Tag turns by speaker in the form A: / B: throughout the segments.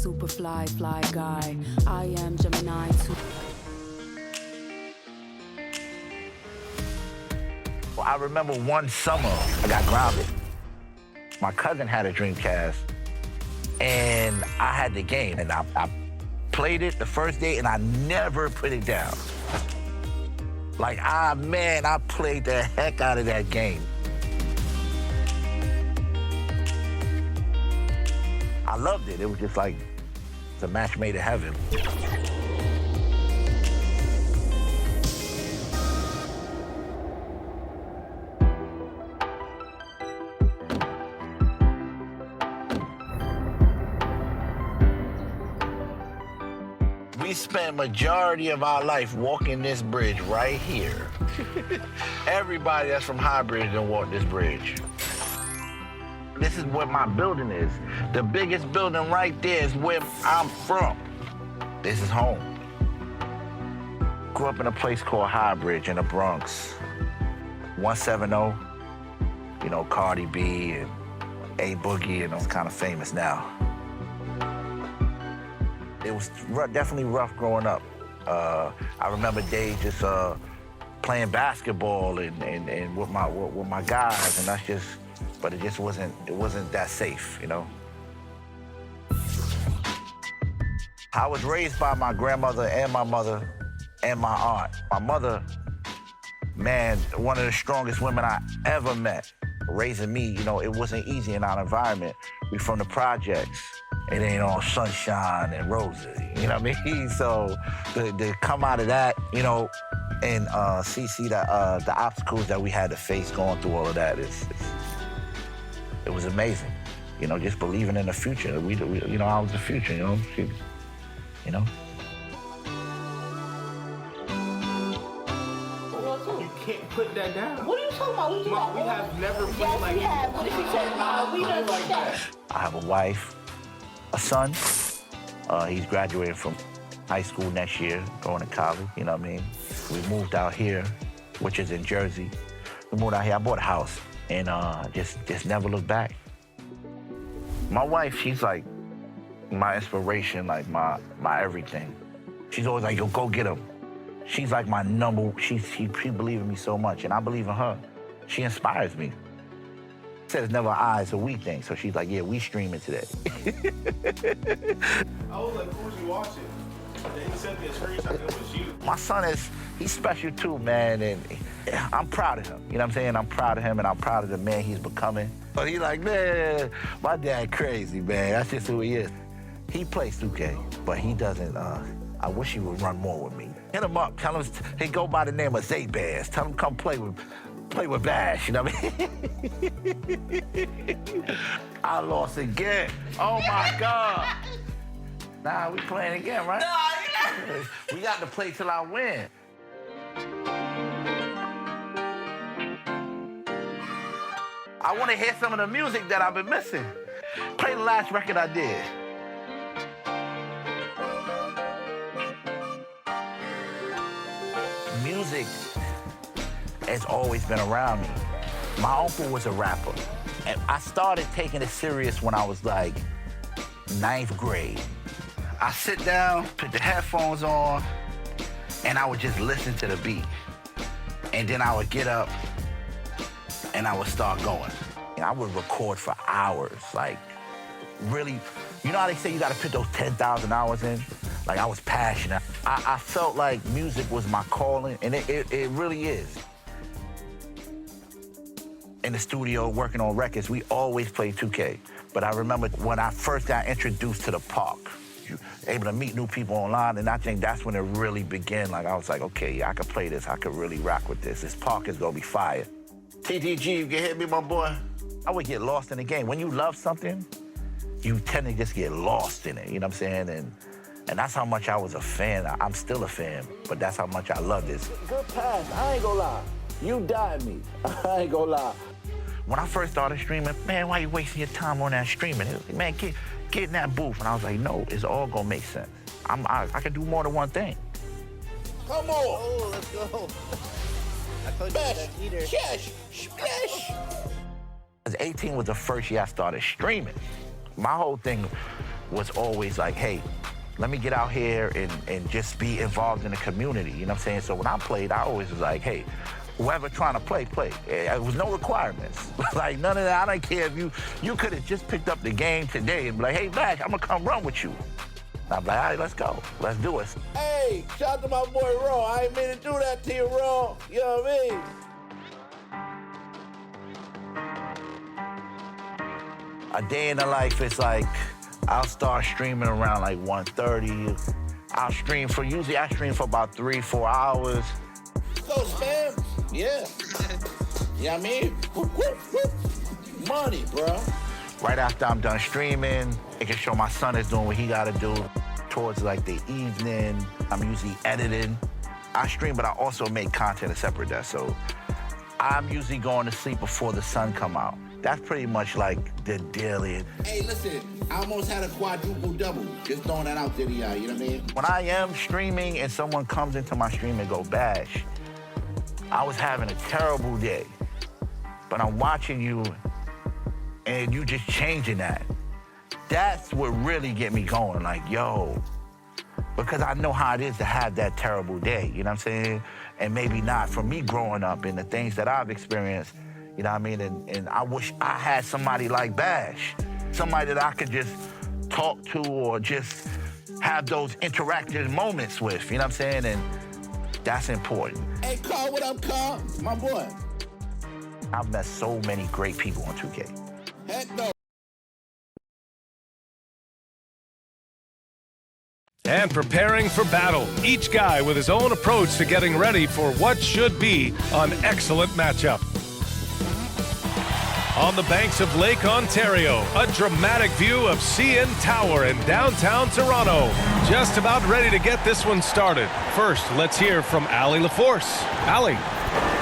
A: super fly guy. I am Gemini too.
B: Well, I remember one summer, I got grounded. My cousin had a Dreamcast, and I had the game, and I played it the first day, and I never put it down. Like, man, I played the heck out of that game. I loved it. It was just like, it's a match made in heaven. We spent majority of our life walking this bridge right here. Everybody that's from High Bridge done walk this bridge. This is where my building is. The biggest building right there is where I'm from. This is home. Grew up in a place called High Bridge in the Bronx. 170, you know, Cardi B and A Boogie, and those kind of famous now. It was definitely rough growing up. I remember days just playing basketball and with my guys, and that's just, but it just wasn't that safe, you know. I was raised by my grandmother and my mother and my aunt. My mother, man, one of the strongest women I ever met. Raising me, you know, it wasn't easy in our environment. We from the projects. It ain't all sunshine and roses, you know what I mean? So to come out of that, you know, and see the obstacles that we had to face going through all of that, it was amazing. You know, just believing in the future. We you know, I was the future, you know? You know?
C: You can't put that down.
D: What are you talking about?
C: We have never played
D: yes,
C: like
D: we have. What are you talking about? We done did that.
B: I have a wife, a son. He's graduating from high school next year, going to college, you know what I mean? We moved out here, which is in Jersey. We moved out here, I bought a house, and just never looked back. My wife, she's like my inspiration, like my everything. She's always like, yo, go get him. She's like my she believes in me so much, and I believe in her. She inspires me. Said it's never an eye, it's a we thing. So she's like, yeah, we streaming today.
C: I was like, who was you watching? Then he sent me a screenshot, it was you.
B: My son he's special too, man, and I'm proud of him. You know what I'm saying? I'm proud of him, and I'm proud of the man he's becoming. But he's like, man, my dad crazy, man. That's just who he is. He plays 2K, but he doesn't, I wish he would run more with me. Hit him up, tell him he go by the name of Zay-Baz. Tell him come play with Bash, you know what I mean? I lost again. Oh my God. Nah, we playing again, right? No, we got to play till I win. I want to hear some of the music that I've been missing. Play the last record I did. Music has always been around me. My uncle was a rapper, and I started taking it serious when I was like 9th grade. I sit down, put the headphones on, and I would just listen to the beat. And then I would get up and I would start going. And I would record for hours, like really, you know how they say you gotta put those 10,000 hours in? Like I was passionate. I felt like music was my calling, and it really is. In the studio, working on records, we always played 2K. But I remember when I first got introduced to the park, able to meet new people online, and I think that's when it really began. Like I was like, okay, yeah, I could play this, I could really rock with this. This park is gonna be fire. TTG, you can hit me, my boy. I would get lost in the game. When you love something, you tend to just get lost in it, you know what I'm saying? And that's how much I was a fan. I'm still a fan, but that's how much I love this. Good pass, I ain't gonna lie. You died me, I ain't gonna lie. When I first started streaming, man, why you wasting your time on that streaming? It was like, man, get in that booth. And I was like, no, it's all gonna make sense. I can do more than one thing. Come on.
E: Oh, let's go. I told you that heater.
B: Splash, splash. 18 was the first year I started streaming. My whole thing was always like, hey, let me get out here and just be involved in the community, you know what I'm saying? So when I played, I always was like, hey, whoever trying to play, play. It was no requirements. Like, none of that. I don't care if you could have just picked up the game today and be like, hey, Bash, I'm going to come run with you. And I'm like, all right, let's go. Let's do it.
E: Hey, shout out to my boy Raw. I ain't mean to do that to you, Raw. You know what I mean?
B: A day in the life is like, I'll start streaming around like 1:30. I'll stream for, usually I stream for about 3-4 hours.
E: Go, Spam. Yeah. You know what I mean? Whoop, whoop, whoop. Money, bro.
B: Right after I'm done streaming, making sure my son is doing what he gotta do. Towards like the evening, I'm usually editing. I stream, but I also make content a separate desk. So I'm usually going to sleep before the sun come out. That's pretty much like the daily.
E: Hey, listen, I almost had a quadruple double. Just throwing that out there to y'all, you know what I mean?
B: When I am streaming and someone comes into my stream and go, Bash, I was having a terrible day, but I'm watching you and you just changing that. That's what really get me going, like, yo, because I know how it is to have that terrible day, you know what I'm saying? And maybe not for me growing up and the things that I've experienced, you know what I mean? And I wish I had somebody like Bash, somebody that I could just talk to or just have those interactive moments with, you know what I'm saying? And that's important.
E: Hey, Carl, what up, Carl? My boy.
B: I've met so many great people on 2K.
E: Heck no.
F: And preparing for battle, each guy with his own approach to getting ready for what should be an excellent matchup. On the banks of Lake Ontario, a dramatic view of CN Tower in downtown Toronto. Just about ready to get this one started. First, let's hear from Allie LaForce. Allie.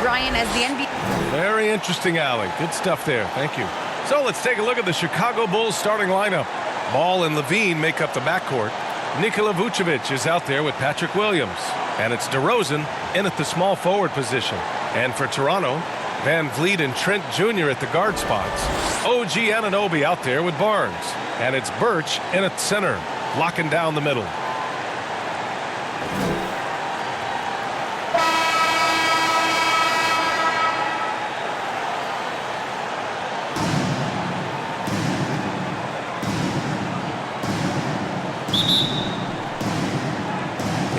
G: Brian, as the NBA...
F: Very interesting, Allie. Good stuff there. Thank you. So let's take a look at the Chicago Bulls starting lineup. Ball and Levine make up the backcourt. Nikola Vucevic is out there with Patrick Williams. And it's DeRozan in at the small forward position. And for Toronto, Van Vliet and Trent Jr. at the guard spots. OG Anunoby out there with Barnes. And it's Birch in at center, locking down the middle.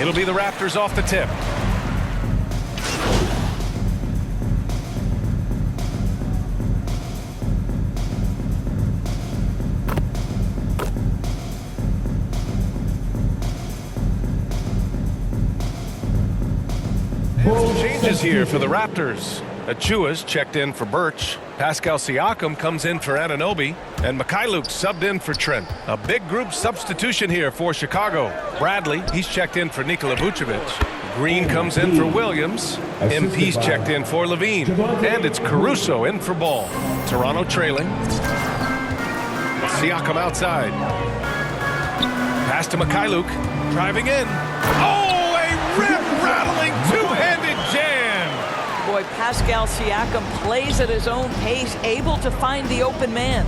F: It'll be the Raptors off the tip. Some changes here for the Raptors. Achua's checked in for Birch. Pascal Siakam comes in for Anunoby. And Mikhailuk subbed in for Trent. A big group substitution here for Chicago. Bradley, he's checked in for Nikola Vucevic. Green comes in for Williams. MP's checked in for Levine. And it's Caruso in for Ball. Toronto trailing. Siakam outside. Pass to Mikhailuk. Driving in. Oh, a rip-rattling two-handed jam.
H: Boy, Pascal Siakam plays at his own pace, able to find the open man.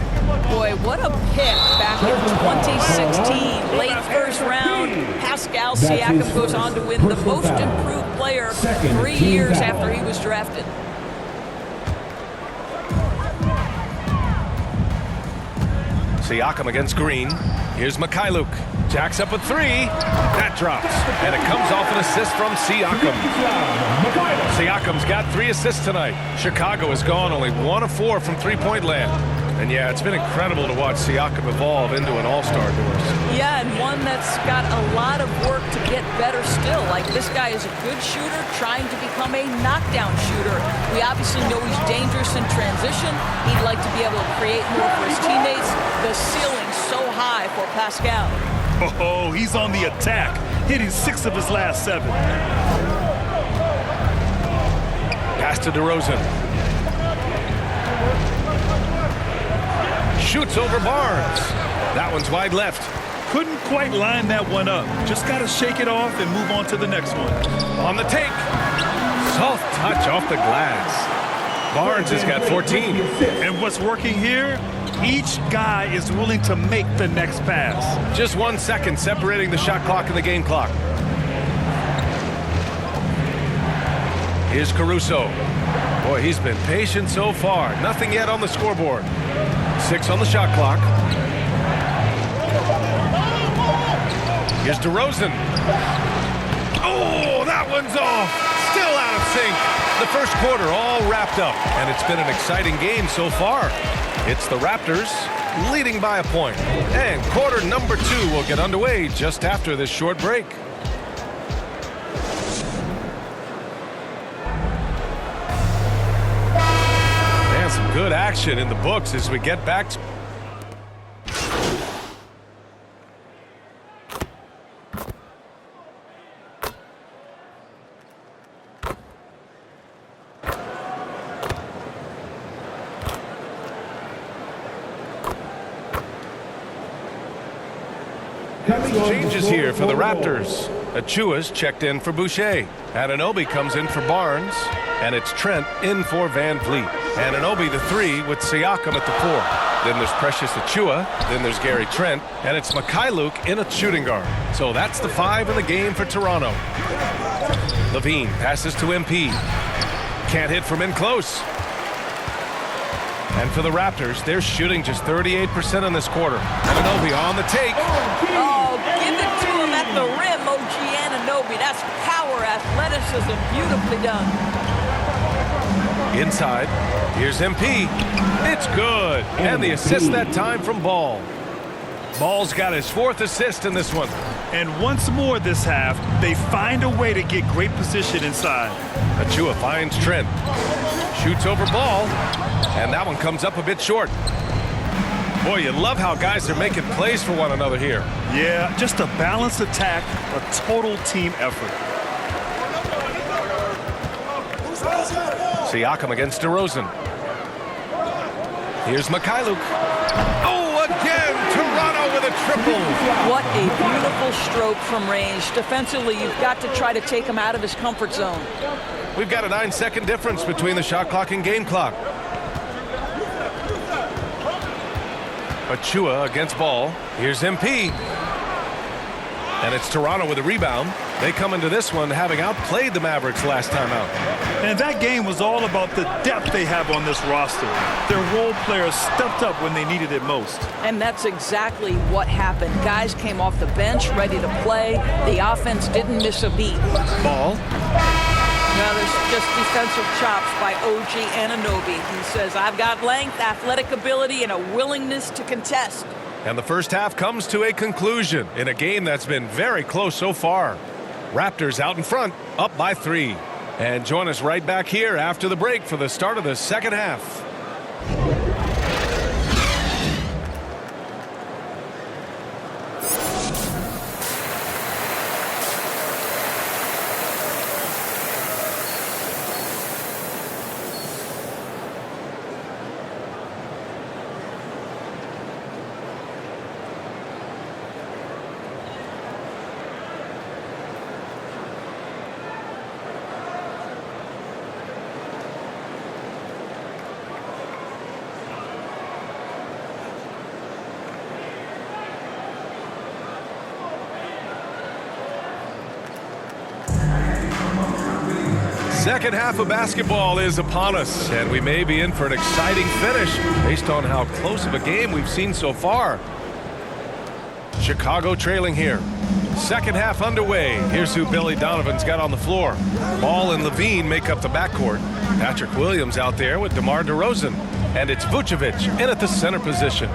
H: Boy, what a pick back in 2016. Late first round, Pascal Siakam goes on to win the most improved player 3 years after he was drafted.
F: Siakam against Green. Here's Mikhailuk. Jacks up a three. That drops. And it comes off an assist from Siakam. Siakam's got 3 assists tonight. Chicago has gone only 1 of 4 from three-point land. And yeah, it's been incredible to watch Siakam evolve into an all-star, Doris.
H: Yeah, and one that's got a lot of work to get better still. Like, this guy is a good shooter trying to become a knockdown shooter. We obviously know he's dangerous in transition. He'd like to be able to create more for his teammates. The ceiling's so high for Pascal.
C: Oh, he's on the attack, hitting 6 of his last 7.
F: Pass to DeRozan. Shoots over Barnes. That one's wide left.
C: Couldn't quite line that one up. Just got to shake it off and move on to the next one.
F: On the take. Soft touch off the glass. Barnes has got 14.
C: And what's working here? Each guy is willing to make the next pass.
F: Just 1 second separating the shot clock and the game clock. Here's Caruso. Boy, he's been patient so far. Nothing yet on the scoreboard. 6 on the shot clock. Here's DeRozan. Oh, that one's off. Still out of sync. The first quarter all wrapped up, and it's been an exciting game so far. It's the Raptors leading by a point. And quarter number 2 will get underway just after this short break. And some good action in the books as we get back to changes here for the Raptors. Achua's checked in for Boucher. Anunoby comes in for Barnes. And it's Trent in for Van Vliet. Anunoby the 3 with Siakam at the 4. Then there's Precious Achua. Then there's Gary Trent. And it's Mikhailuk in a shooting guard. So that's the 5 in the game for Toronto. Levine passes to MP. Can't hit from in close. And for the Raptors, they're shooting just 38% in this quarter. Anunoby on the take.
H: Oh, give it to him at the rim, OG Anunoby. That's power, athleticism, beautifully done.
F: Inside, here's MP. It's good. And the assist that time from Ball. Ball's got his 4th assist in this one.
C: And once more this half, they find a way to get great position inside.
F: Achua finds Trent. Shoots over Ball. And that one comes up a bit short. Boy, you love how guys are making plays for one another here.
C: Yeah, just a balanced attack, a total team effort.
F: Siakam against DeRozan. Here's Mikhailuk. Oh, again, Toronto with a triple.
H: What a beautiful stroke from range. Defensively, you've got to try to take him out of his comfort zone.
F: We've got a 9-second difference between the shot clock and game clock. Achua against Ball. Here's MP. And it's Toronto with a rebound. They come into this one having outplayed the Mavericks last time out.
C: And that game was all about the depth they have on this roster. Their role players stepped up when they needed it most.
H: And that's exactly what happened. Guys came off the bench ready to play. The offense didn't miss a beat.
F: Ball.
H: Now there's just defensive chops by OG Anunoby. He says, I've got length, athletic ability, and a willingness to contest.
F: And the first half comes to a conclusion in a game that's been very close so far. Raptors out in front, up by 3. And join us right back here after the break for the start of the second half. Second half of basketball is upon us, and we may be in for an exciting finish based on how close of a game we've seen so far. Chicago trailing here. Second half underway. Here's who Billy Donovan's got on the floor. Ball and Levine make up the backcourt. Patrick Williams out there with DeMar DeRozan. And it's Vucevic in at the center position.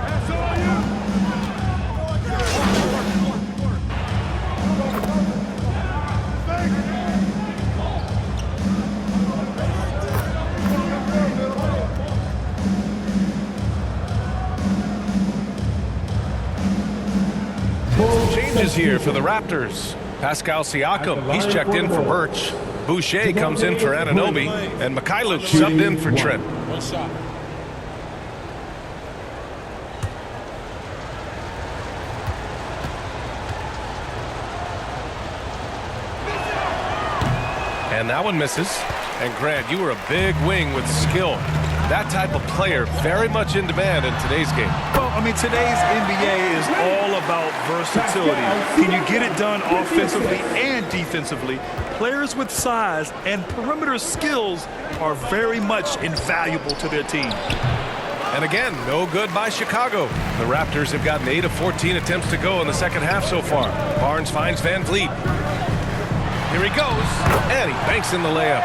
F: Changes here for the Raptors. Pascal Siakam, he's checked in for Birch. Boucher comes in for Anunoby, and Mikhailuk subbed in for Trent.
E: One shot.
F: And that one misses. And Grant, you were a big wing with skill. That type of player very much in demand in today's game.
C: Well, I mean, today's NBA is all about versatility. Can you get it done offensively and defensively? Players with size and perimeter skills are very much invaluable to their team.
F: And again, no good by Chicago. The Raptors have gotten 8 of 14 attempts to go in the second half so far. Barnes finds Van Vliet. Here he goes, and he banks in the layup.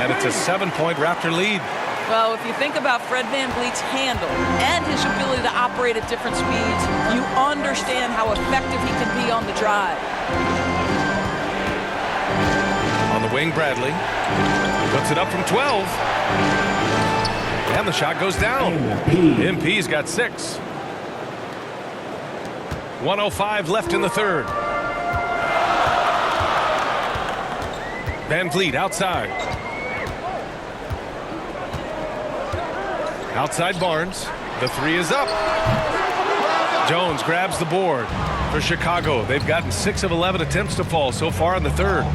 F: And it's a 7-point Raptor lead.
H: Well, if you think about Fred VanVleet's handle and his ability to operate at different speeds, you understand how effective he can be on the drive.
F: On the wing, Bradley puts it up from 12. And the shot goes down. MP's got 6. 1:05 left in the third. Van Vliet outside. Outside Barnes. The 3 is up. Jones grabs the board for Chicago. They've gotten 6 of 11 attempts to fall so far in the third.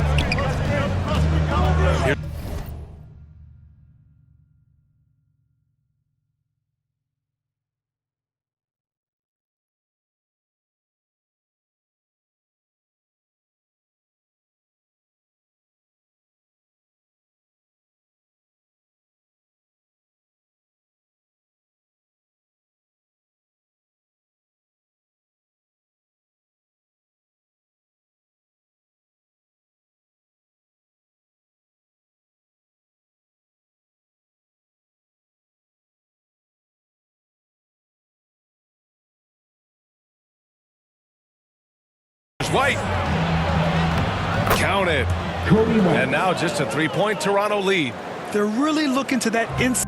F: White. Counted. And now just a 3-point Toronto lead.
C: They're really looking to that inside.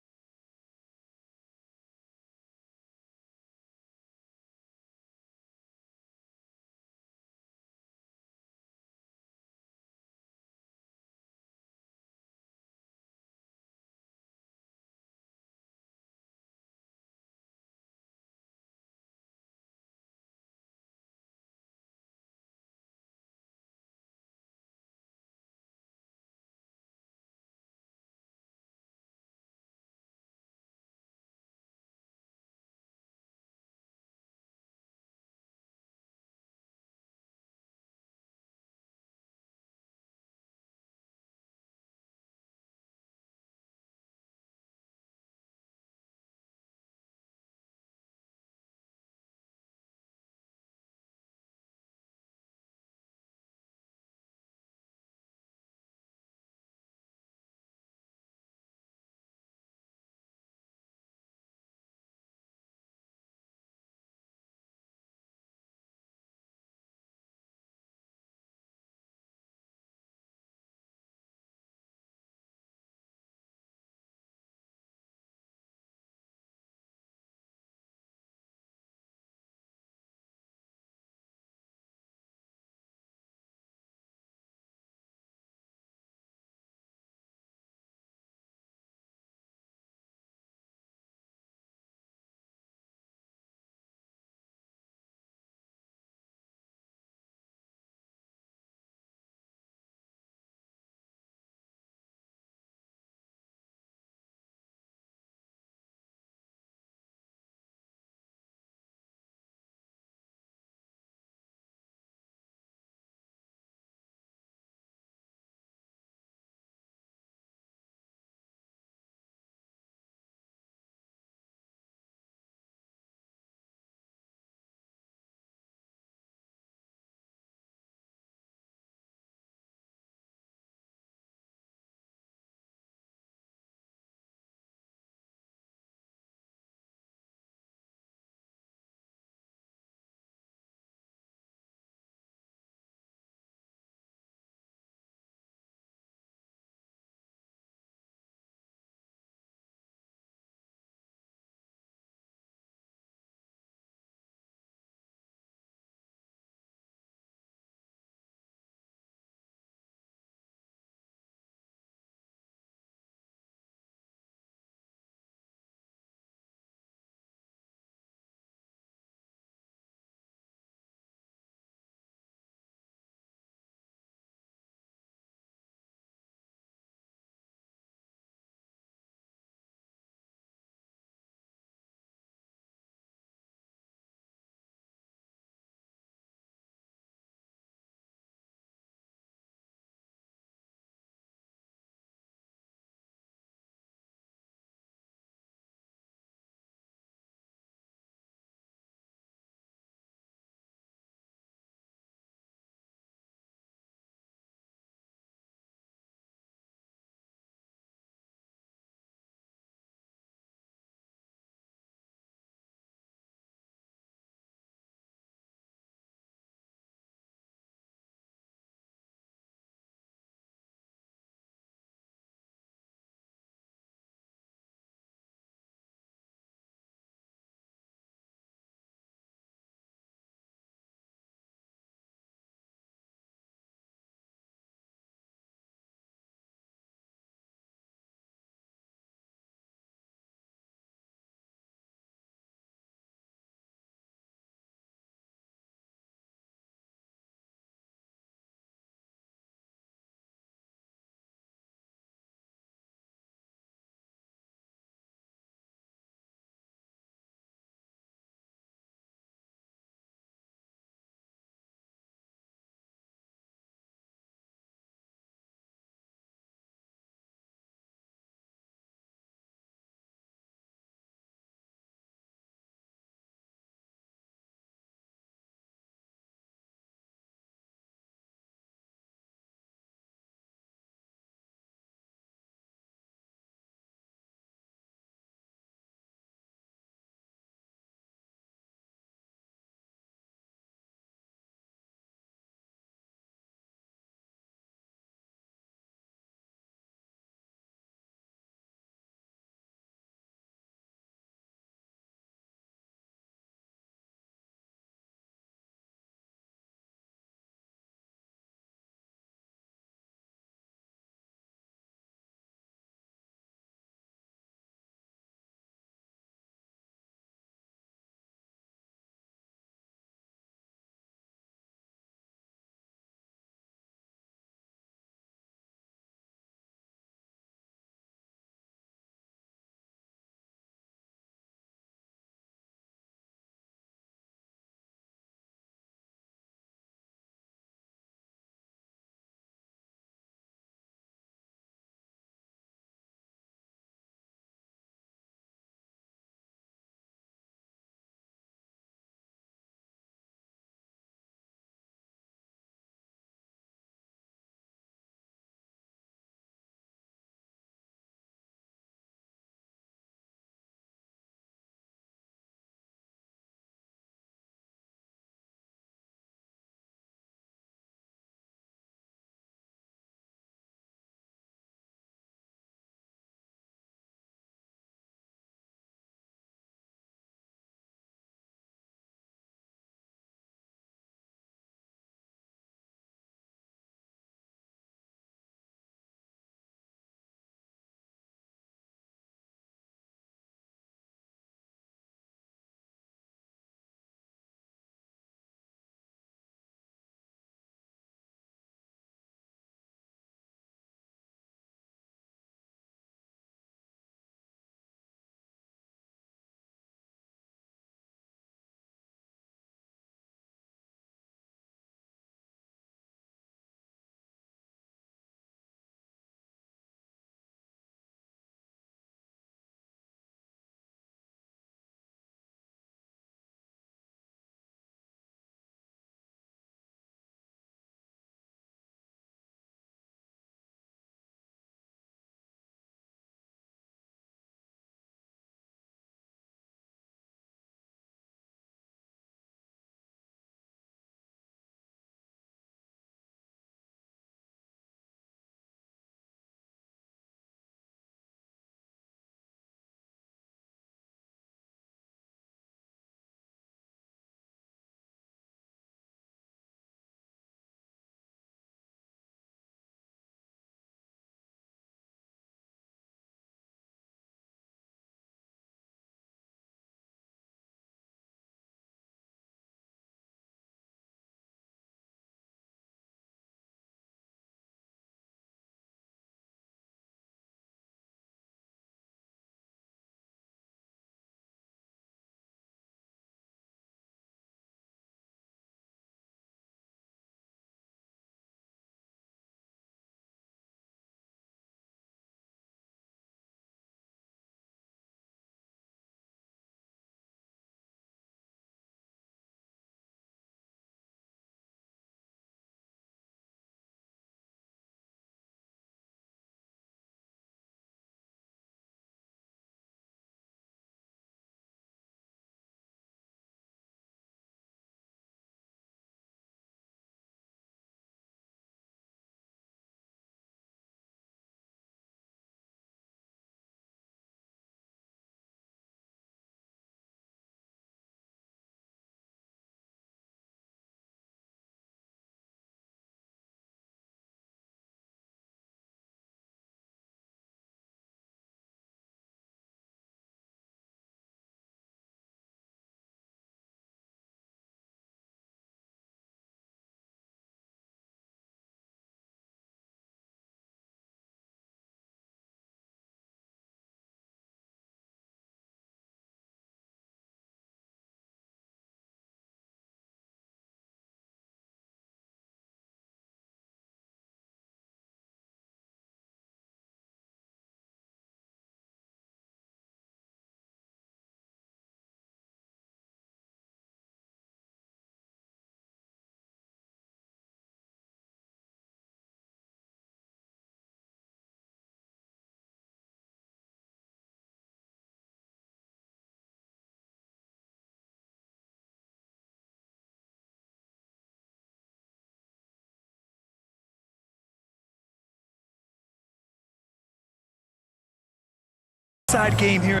C: Side game here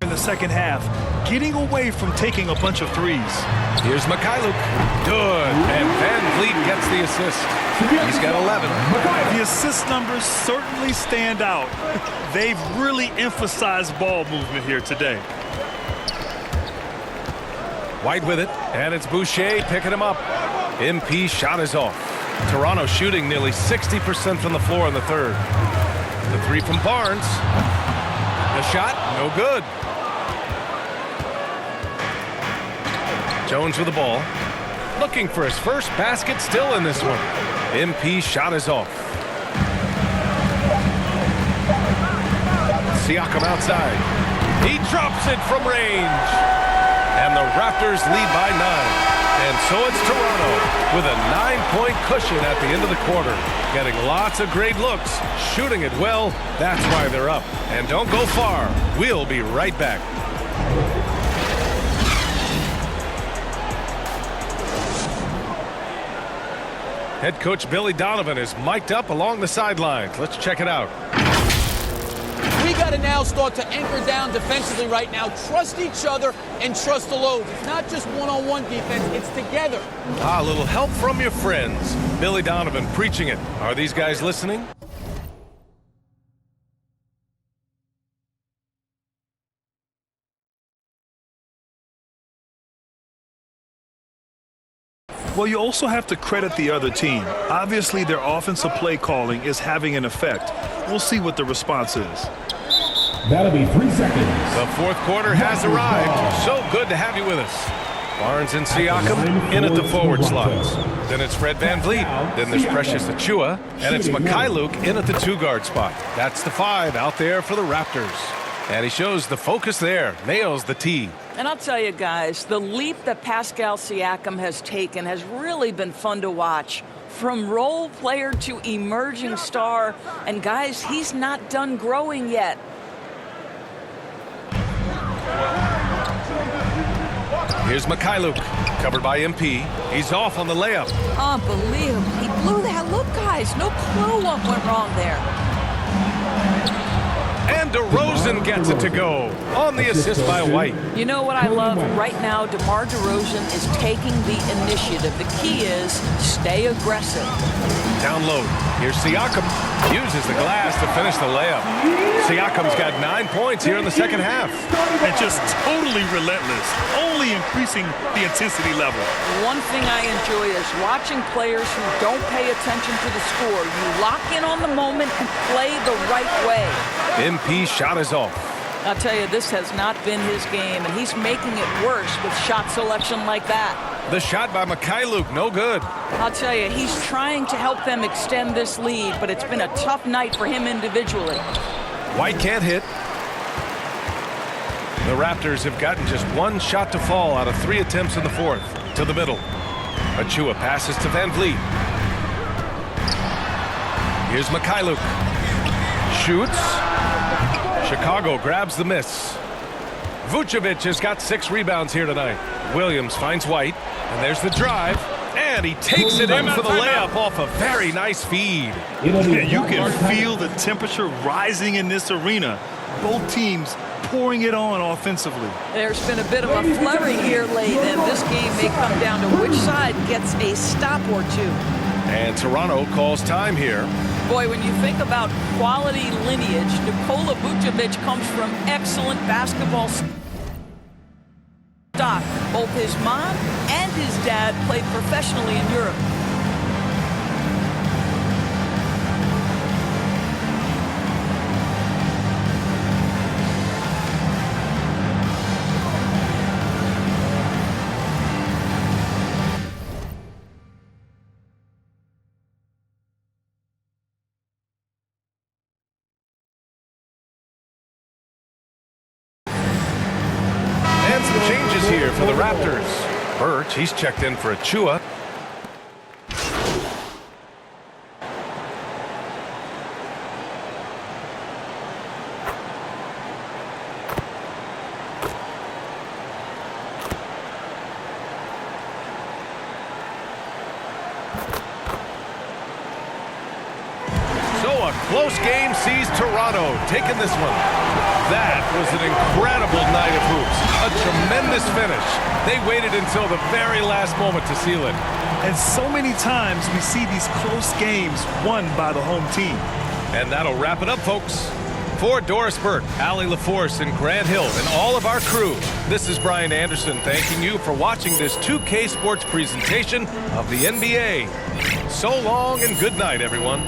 C: in the second half, getting away from taking a bunch of threes.
F: Here's Mikhailuk. Good. And Van Vliet gets the assist. He's got 11.
C: The assist numbers certainly stand out. They've really emphasized ball movement here today.
F: White with it, and it's Boucher picking him up. MP shot is off. Toronto shooting nearly 60% from the floor in the third. The three from Barnes. The shot, no good. Jones with the ball. Looking for his first basket still in this one. MP shot is off. Siakam outside. He drops it from range. And the Raptors lead by 9. And so it's Toronto with a 9-point cushion at the end of the quarter. Getting lots of great looks, shooting it well. That's why they're up. And don't go far. We'll be right back. Head coach Billy Donovan is mic'd up along the sidelines. Let's check it out.
I: We got to now start to anchor down defensively right now. Trust each other and trust the loads. It's not just one-on-one defense, it's together.
F: A little help from your friends. Billy Donovan preaching it. Are these guys listening?
C: Well, you also have to credit the other team. Obviously, their offensive play calling is having an effect. We'll see what the response is.
J: That'll be 3 seconds.
F: The fourth quarter has arrived. So good to have you with us. Barnes and Siakam in at the forward slots. Then it's Fred VanVleet. Then there's Precious Achiuwa. And it's Mikhailuk in at the 2-guard spot. That's the 5 out there for the Raptors. And he shows the focus there. Nails the tee.
H: And I'll tell you guys, the leap that Pascal Siakam has taken has really been fun to watch. From role player to emerging star. And guys, he's not done growing yet.
F: Here's Mikhailuk, covered by MP. He's off on the layup.
H: Unbelievable. He blew that. Look, guys, no clue what went wrong there.
F: And DeRozan gets it to go on the assist by White.
H: You know what I love? Right now, DeMar DeRozan is taking the initiative. The key is stay aggressive.
F: Down low. Here's Siakam. Uses the glass to finish the layup. Siakam's got 9 points here in the second half.
C: And just totally relentless, only increasing the intensity level.
H: One thing I enjoy is watching players who don't pay attention to the score. You lock in on the moment and play the right way.
F: MP shot is off.
H: I'll tell you, this has not been his game, and he's making it worse with shot selection like that.
F: The shot by Mikhailuk, no good.
H: I'll tell you, he's trying to help them extend this lead, but it's been a tough night for him individually.
F: White can't hit. The Raptors have gotten just 1 shot to fall out of 3 attempts in the fourth. To the middle. Achiuwa passes to VanVleet. Here's Mikhailuk. Shoots. Chicago grabs the miss. Vucevic has got 6 rebounds here tonight. Williams finds White, and there's the drive, and he takes it in for the layup off a very nice feed.
C: And you can feel the temperature rising in this arena. Both teams pouring it on offensively.
H: There's been a bit of a flurry here late, and this game may come down to which side gets a stop or two.
F: And Toronto calls time here.
H: Boy, when you think about quality lineage, Nikola Vucevic comes from excellent basketball stock. Both his mom and his dad played professionally in Europe.
F: Changes here for the Raptors. Birch, he's checked in for Achiuwa. So a A close game sees Toronto taking this one. That was an incredible night of hoops. A tremendous finish. They waited until the very last moment to seal it.
C: And so many times we see these close games won by the home team.
F: And that'll wrap it up, folks. For Doris Burke, Allie LaForce, and Grant Hill, and all of our crew, this is Brian Anderson thanking you for watching this 2K Sports presentation of the NBA. So long and good night, everyone.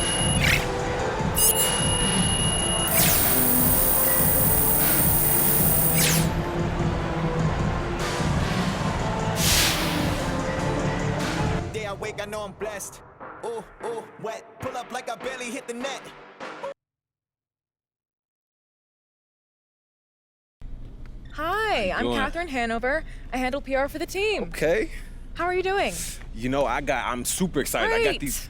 K: Day I wake, I know I'm blessed. Ooh, ooh, wet. Pull up like I barely hit the net.
L: Hi, I'm Catherine Hanover. I handle PR for the team.
M: Okay.
L: How are you doing?
M: You know, I'm super excited.
L: Great.
M: I got these.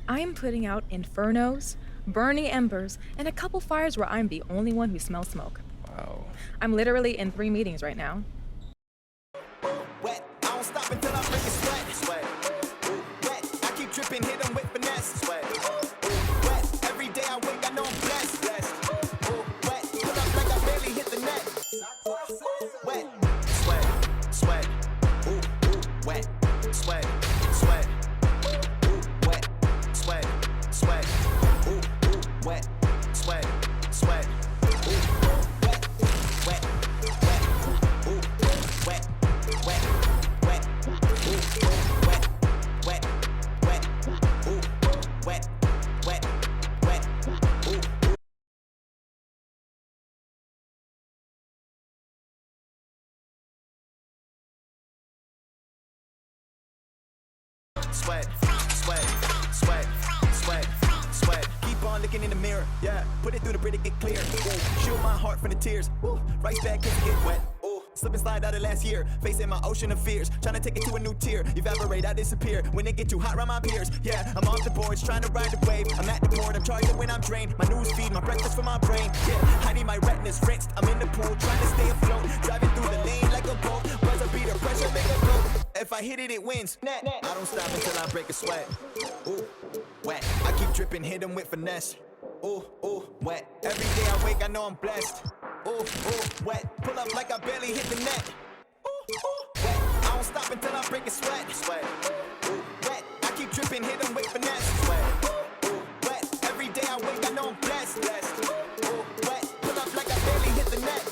L: I am putting out infernos, burning embers, and a couple fires where I'm the only one who smells smoke.
M: Wow.
L: I'm literally in 3 meetings right now.
K: Wet. I don't stop until I break a sweat. Sweat. Ooh, wet. I keep tripping, hit them with finesse. Sweat. Ooh, wet. Every day I wake, I know I'm blessed. Ooh, wet. Pull up like I barely hit the net. Wet. Sweat. Sweat. Ooh, ooh, wet. Sweat. Sweat. Ooh, wet. Sweat. Sweat. Ooh, ooh, wet. Sweat. Sweat. Ooh, wet. Wet. Wet. Ooh, wet. Wet. Wet. Ooh, wet. Wet. Wet. Ooh, wet. Wet. Wet. Ooh. Sweat, sweat, sweat, sweat, sweat. Keep on looking in the mirror, yeah. Put it through the Brita, get clear. Ooh, shield my heart from the tears. Ooh, right back, cause it get wet. Ooh, slip and slide out of last year. Facing my ocean of fears. Trying to take it to a new tier. Evaporate, I disappear. When it get too hot around my peers. Yeah, I'm off the boards, trying to ride the wave. I'm at the board, I'm charging when I'm drained. My news feed, my breakfast for my brain. Yeah, I need my retinas rinsed. I'm in the pool, trying to stay afloat. Driving through the lane like a boat. Buzzer beater, pressure, make a blow. If I hit it, it wins. I don't stop until I break a sweat. Ooh, wet. I keep dripping, hit them with finesse. Ooh, ooh, wet. Every day I wake, I know I'm blessed. Ooh, ooh, wet. Pull up like I barely hit the net. Ooh, ooh, wet. I don't stop until I break a sweat. Sweat. Ooh, wet. I keep dripping, hit them with finesse. Sweat. Ooh, wet. Every day I wake, I know I'm blessed. Ooh, wet. Pull up like I barely hit the net.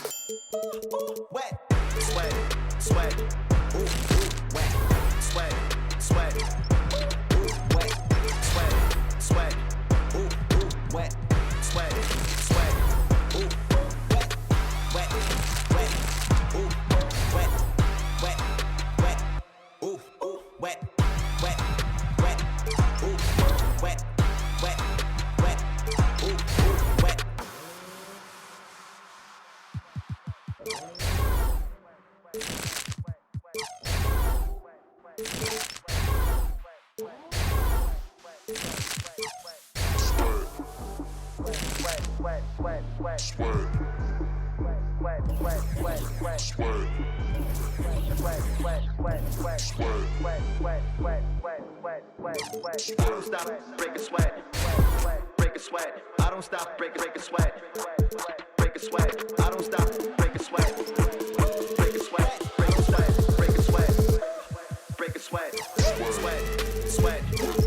K: Ooh, wet. Sweat. Sweat. Ooh, ooh, wet. Sweat. Sweat. Ooh, wet. Sweat. Sweat. Ooh, ooh, wet. Sweat. Sweat. Ooh, wet. Wet. Wet. Ooh, wet. Wet. Wet. Ooh, ooh, wet. Wet. Wet. Ooh, wet. Wet. Wet. Ooh, ooh, wet. I don't stop, break a sweat. Break a sweat. I don't stop, break a sweat. Break a sweat. I don't stop, break a sweat. Break a sweat. Break a sweat. Break a sweat. Break a sweat. Sweat. Sweat.